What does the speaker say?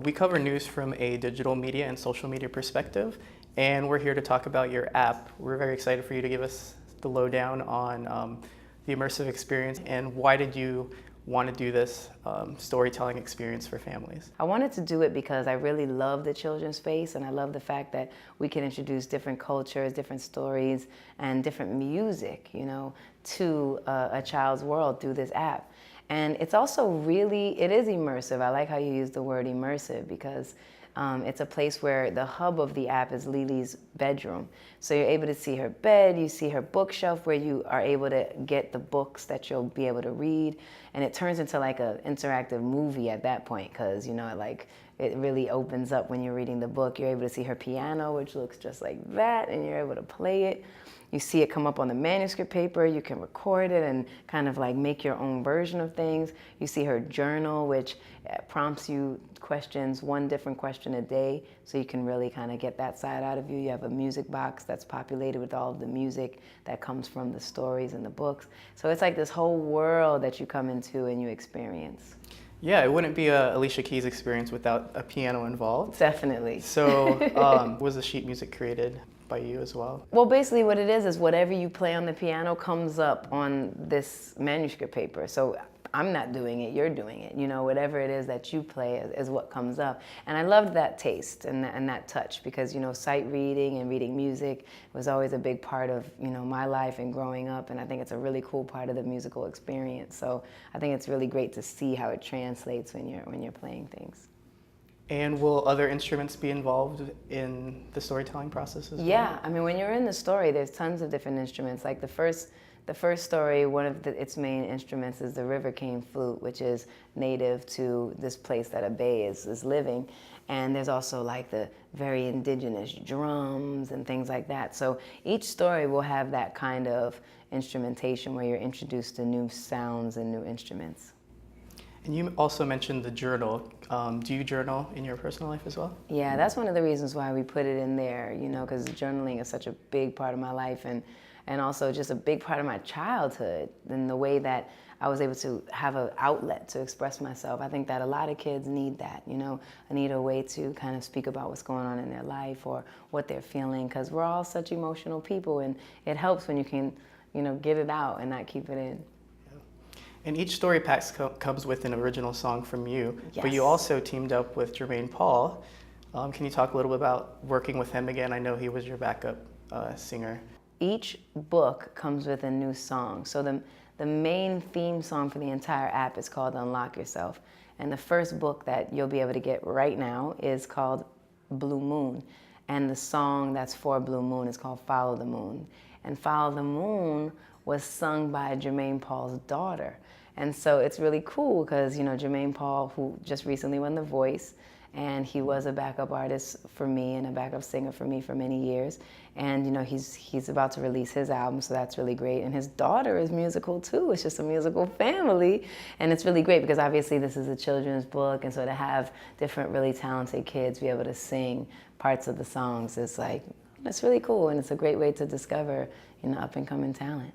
We cover news from a digital media and social media perspective, and we're here to talk about your app. We're very excited for you to give us the lowdown on the Immersive Experience, and why did you want to do this storytelling experience for families? I wanted to do it because I really love the children's space, and I love the fact that we can introduce different cultures, different stories, and different music, to a child's world through this app. And it's also it is immersive. I like how you use the word immersive because it's a place where the hub of the app is Lily's bedroom. So you're able to see her bed, you see her bookshelf where you are able to get the books that you'll be able to read. And it turns into like an interactive movie at that point because, it really opens up when you're reading the book. You're able to see her piano, which looks just like that, and you're able to play it. You see it come up on the manuscript paper. You can record it and kind of like make your own version of things. You see her journal, which prompts you questions, one different question a day, so you can really kind of get that side out of you. You have a music box that's populated with all of the music that comes from the stories and the books. So it's like this whole world that you come into and you experience. Yeah, it wouldn't be a Alicia Keys experience without a piano involved. Definitely. So was the sheet music created by you as well? Well, basically what it is whatever you play on the piano comes up on this manuscript paper. So I'm not doing it, you're doing it. Whatever it is that you play is what comes up. And I loved that taste and that touch because, sight reading and reading music was always a big part of, my life and growing up. And I think it's a really cool part of the musical experience. So I think it's really great to see how it translates when you're playing things. And will other instruments be involved in the storytelling process as well? Yeah, when you're in the story, there's tons of different instruments. Like the first story, one of its main instruments is the river cane flute, which is native to this place that a bay is living. And there's also like the very indigenous drums and things like that. So each story will have that kind of instrumentation where you're introduced to new sounds and new instruments. And you also mentioned the journal. Do you journal in your personal life as well? Yeah, that's one of the reasons why we put it in there, because journaling is such a big part of my life and also just a big part of my childhood and the way that I was able to have an outlet to express myself. I think that a lot of kids need that, I need a way to kind of speak about what's going on in their life or what they're feeling because we're all such emotional people and it helps when you can, get it out and not keep it in. And each story pack comes with an original song from you, Yes. But you also teamed up with Jermaine Paul. Can you talk a little bit about working with him again? I know he was your backup singer. Each book comes with a new song. So the main theme song for the entire app is called Unlock Yourself. And the first book that you'll be able to get right now is called Blue Moon. And the song that's for Blue Moon is called Follow the Moon. And Follow the Moon was sung by Jermaine Paul's daughter. And so it's really cool because, Jermaine Paul, who just recently won The Voice, and he was a backup artist for me and a backup singer for me for many years. And, he's about to release his album, so that's really great. And his daughter is musical too. It's just a musical family. And it's really great because obviously this is a children's book. And so to have different really talented kids be able to sing parts of the songs is it's really cool. And it's a great way to discover, up and coming talent.